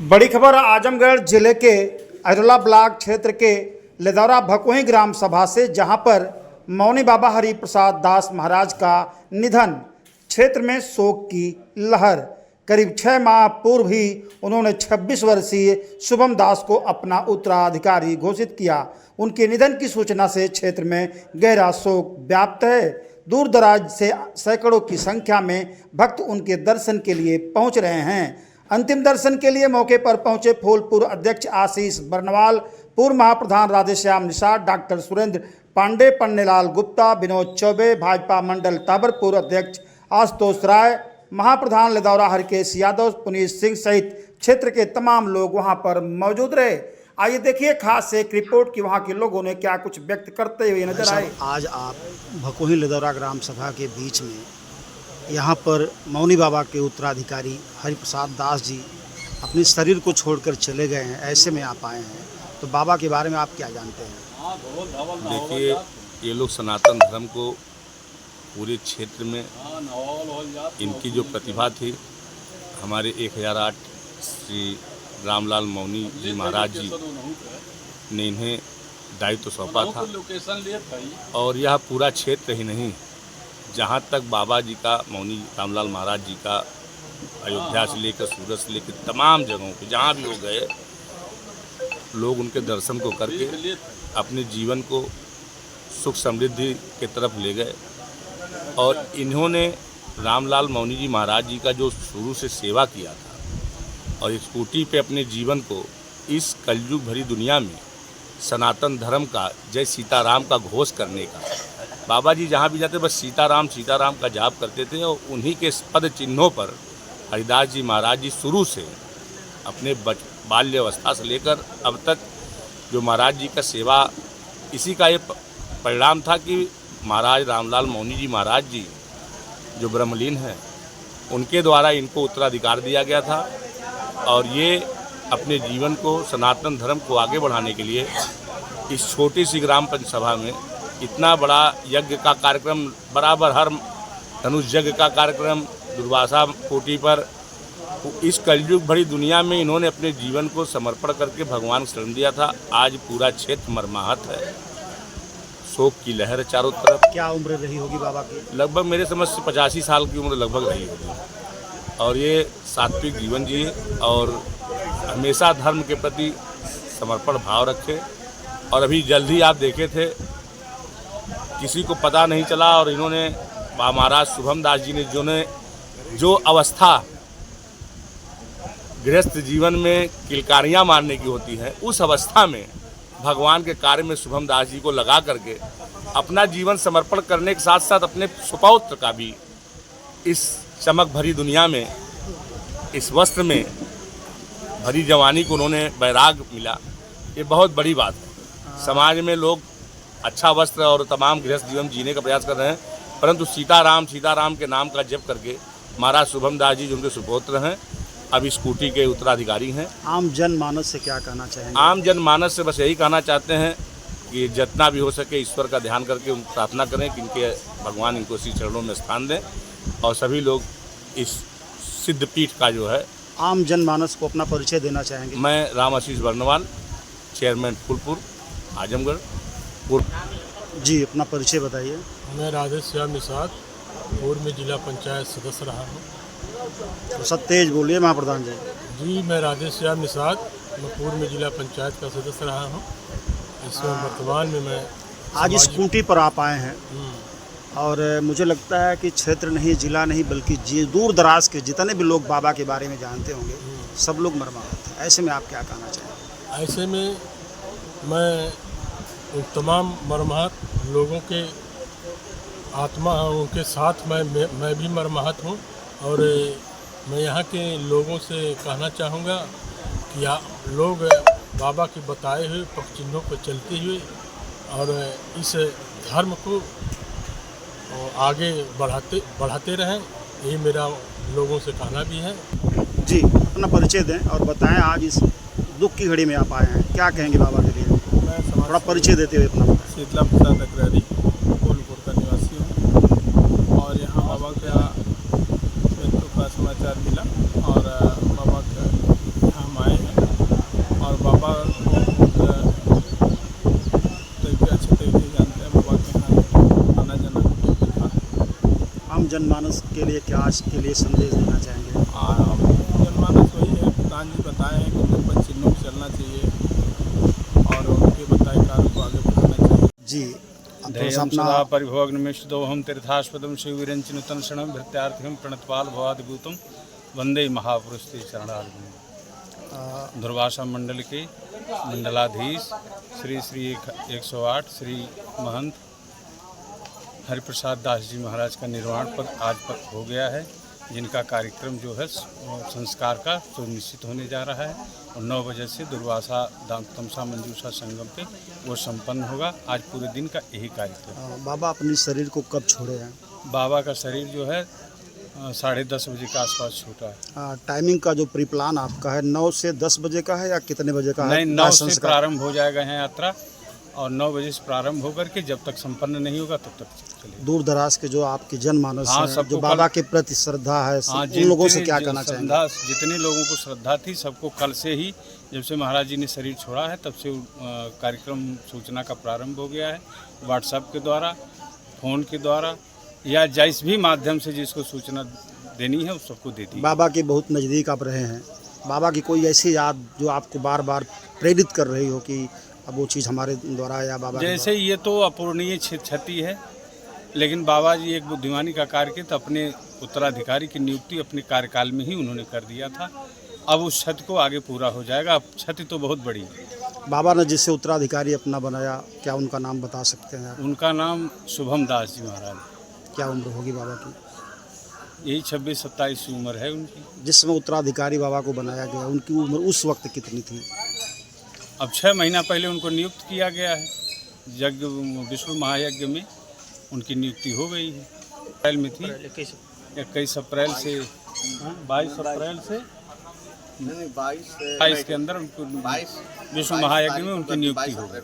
बड़ी खबर आजमगढ़ जिले के अहिरोला ब्लॉक क्षेत्र के लेदौरा भकोही ग्राम सभा से, जहां पर मौनी बाबा हरि प्रसाद दास महाराज का निधन, क्षेत्र में शोक की लहर। करीब 6 माह पूर्व ही उन्होंने 26 वर्षीय शुभम दास को अपना उत्तराधिकारी घोषित किया। उनके निधन की सूचना से क्षेत्र में गहरा शोक व्याप्त है। दूर दराज से सैकड़ों की संख्या में भक्त उनके दर्शन के लिए पहुंच रहे हैं। अंतिम दर्शन के लिए मौके पर पहुंचे फूलपुर अध्यक्ष आशीष बर्नवाल, पूर्व महाप्रधान राधेश्याम निषाद, डॉक्टर सुरेंद्र पांडे, पन्नेलाल गुप्ता, विनोद चौबे, भाजपा मंडल ताबरपुर अध्यक्ष आशुतोष राय, महाप्रधान लेदौरा हरकेश यादव, पुनीत सिंह सहित क्षेत्र के तमाम लोग वहां पर मौजूद रहे। आइए देखिए खास एक रिपोर्ट कि वहां के लोगों ने क्या कुछ व्यक्त करते हुए नजर आए। आज आप भकोही लेदौरा ग्राम सभा के बीच में यहाँ पर मौनी बाबा के उत्तराधिकारी हरिप्रसाद दास जी अपने शरीर को छोड़कर चले गए हैं, ऐसे में आप आए हैं, तो बाबा के बारे में आप क्या जानते हैं? देखिए, ये लोग सनातन धर्म को पूरे क्षेत्र में इनकी जो प्रतिभा थी, हमारे 1008 श्री रामलाल मौनी जी महाराज जी ने इन्हें दायित्व सौंपा था। और यह पूरा क्षेत्र ही नहीं, जहाँ तक बाबा जी का, मौनी रामलाल महाराज जी का, अयोध्या से लेकर सूरत से लेकर तमाम जगहों पे जहाँ भी हो गए, लोग उनके दर्शन को करके अपने जीवन को सुख समृद्धि के तरफ ले गए। और इन्होंने रामलाल मौनी जी महाराज जी का जो शुरू से सेवा किया था और इस स्कूटी पे अपने जीवन को इस कलयुग भरी दुनिया में सनातन धर्म का, जय सीताराम का घोष करने का, बाबा जी जहाँ भी जाते बस सीताराम सीताराम का जाप करते थे। और उन्हीं के पद चिन्हों पर हरिदास जी महाराज जी शुरू से अपने बाल्य अवस्था से लेकर अब तक जो महाराज जी का सेवा, इसी का ये परिणाम था कि महाराज रामलाल मौनी जी महाराज जी जो ब्रह्मलीन हैं, उनके द्वारा इनको उत्तराधिकार दिया गया था। और ये अपने जीवन को, सनातन धर्म को आगे बढ़ाने के लिए इस छोटी सी ग्राम पंचायत सभा में इतना बड़ा यज्ञ का कार्यक्रम, बराबर हर धनुष यज्ञ का कार्यक्रम, दुर्वासा कोटि पर, इस कलयुग भरी दुनिया में इन्होंने अपने जीवन को समर्पण करके भगवान को शरण दिया था। आज पूरा क्षेत्र मर्माहत है, शोक की लहर है चारों तरफ। क्या उम्र रही होगी बाबा की? लगभग मेरे समझ से 85 साल की उम्र लगभग रही होगी। और ये सात्विक जीवन जिए और हमेशा धर्म के प्रति समर्पण भाव रखे। और अभी जल्द ही आप देखे थे, किसी को पता नहीं चला, और इन्होंने महाराज शुभम दास जी ने जो अवस्था गृहस्थ जीवन में किलकारियाँ मारने की होती है, उस अवस्था में भगवान के कार्य में शुभम दास जी को लगा करके अपना जीवन समर्पण करने के साथ साथ अपने सुपौत्र का भी इस चमक भरी दुनिया में, इस वस्त्र में भरी जवानी को उन्होंने वैराग मिला। ये बहुत बड़ी बात है। समाज में लोग अच्छा वस्त्र और तमाम गृहस्थ जीवन जीने का प्रयास कर रहे हैं, परंतु सीताराम सीताराम के नाम का जप करके महाराज शुभम दास जी जो उनके सुपौत्र हैं, अब इस स्कूटी के उत्तराधिकारी हैं। आम जनमानस से क्या कहना चाहेंगे? आम जनमानस से बस यही कहना चाहते हैं कि जितना भी हो सके ईश्वर का ध्यान करके उन प्रार्थना करें कि इनके भगवान इनको इसी चरणों में स्थान दें। और सभी लोग इस सिद्ध पीठ का जो है, आम जनमानस को अपना परिचय देना चाहेंगे? मैं राम आशीष बर्नवाल, चेयरमैन फूलपुर आजमगढ़। जी, अपना परिचय बताइए। मैं राधेश्याम निषाद, पूर्व में जिला पंचायत सदस्य रहा हूँ। तो सब तेज बोलिए महाप्रधान जी। जी, मैं राधेश्याम निषाद, मैं पूर्व में जिला पंचायत का सदस्य रहा हूँ। इसमें वर्तमान में मैं आज स्कूटी पर आप आए हैं, और मुझे लगता है कि क्षेत्र नहीं, जिला नहीं, बल्कि दूर दराज के जितने भी लोग बाबा के बारे में जानते होंगे, सब लोग मर्माहत हैं। ऐसे में आप क्या कहना चाहेंगे? ऐसे में मैं उन तमाम मर्माहत लोगों के आत्मा, उनके साथ मैं भी मर्माहत हूँ। और मैं यहाँ के लोगों से कहना चाहूँगा कि लोग बाबा के बताए हुए पक्ष चिन्हों पर चलते हुए और इस धर्म को आगे बढ़ाते रहें, यही मेरा लोगों से कहना भी है। जी, अपना परिचय दें और बताएं, आज इस दुख की घड़ी में आप आए हैं, क्या कहेंगे बाबा के लिए? मैं थोड़ा परिचय देते हुए अपना बताएं। शीतला प्रसाद अग्रहरी, फूलपुर का निवासी हूँ। और यहाँ बाबा का मृत्यु का समाचार मिला और बाबा का यहाँ हम आए जनमानस के लिए क्या आज के लिए संदेश देना चाहेंगे? जनमानस वही है, प्रधान जी बताए हैं कि उनको चिन्हों में चलना चाहिए और उनके बताए कार्य को आगे बढ़ाना चाहिए। जी, अब थोड़ा सा धैर्यं अपना सदा परिभोगनिमिषदोहं तीर्थास्पदं शिवविरञ्चिनुतं क्षणं भृत्यार्थिं प्रणतपाल भवादिभूतं वंदे महापुरुष ते चरणारविंदं। दुर्वासा मंडल के मंडलाधीश श्री श्री 108 श्री महंत हरिप्रसाद दास जी महाराज का निर्वाण पद आज पर हो गया है, जिनका कार्यक्रम जो है संस्कार का तो निश्चित होने जा रहा है और 9 बजे से दुर्वासा तमसा मंजूषा संगम पे वो संपन्न होगा। आज पूरे दिन का यही कार्यक्रम। बाबा अपने शरीर को कब छोड़े हैं? बाबा का शरीर जो है 10:30 बजे के आसपास छूटा है। टाइमिंग का जो प्री प्लान आपका है 9 से 10 बजे का है या कितने बजे का है? नहीं, 9 से प्रारंभ हो जाएगा है यात्रा और 9 बजे से प्रारंभ होकर के जब तक संपन्न नहीं होगा तब तक चलेगा। दूर दराज के जो आपके जनमानस हाँ, हैं, सबको जो बाबा के प्रति श्रद्धा है, उन लोगों से क्या कहना चाहेंगे? जितने लोगों को श्रद्धा थी सबको कल से ही, जब से महाराज जी ने शरीर छोड़ा है तब से कार्यक्रम सूचना का प्रारंभ हो गया है। व्हाट्सएप के द्वारा, फ़ोन के द्वारा या जिस भी माध्यम से जिसको सूचना देनी है उस सबको दे दी। बाबा के बहुत नज़दीक आप रहे हैं, बाबा की कोई ऐसी याद जो आपको बार बार प्रेरित कर रही हो कि अब वो चीज़ हमारे द्वारा या बाबा जैसे ये तो अपूर्णीय क्षति है, लेकिन बाबा जी एक बुद्धिमानी का कार्य किए तो अपने उत्तराधिकारी की नियुक्ति अपने कार्यकाल में ही उन्होंने कर दिया था। अब उस क्षति को आगे पूरा हो जाएगा। अब क्षति तो बहुत बड़ी है। बाबा ने जिससे उत्तराधिकारी अपना बनाया, क्या उनका नाम बता सकते हैं आप? उनका नाम शुभम दास जी महाराज। क्या उम्र होगी बाबा की? यही 26-27 की उम्र है उनकी। जिस समय उत्तराधिकारी बाबा को बनाया गया उनकी उम्र उस वक्त कितनी थी? अब 6 महीना पहले उनको नियुक्त किया गया है। यज्ञ विष्णु महायज्ञ में उनकी नियुक्ति हो गई है। अप्रैल में थी, 21 अप्रैल से 22 अप्रैल से 22 के अंदर उनको विष्णु महायज्ञ में उनकी नियुक्ति हो गई।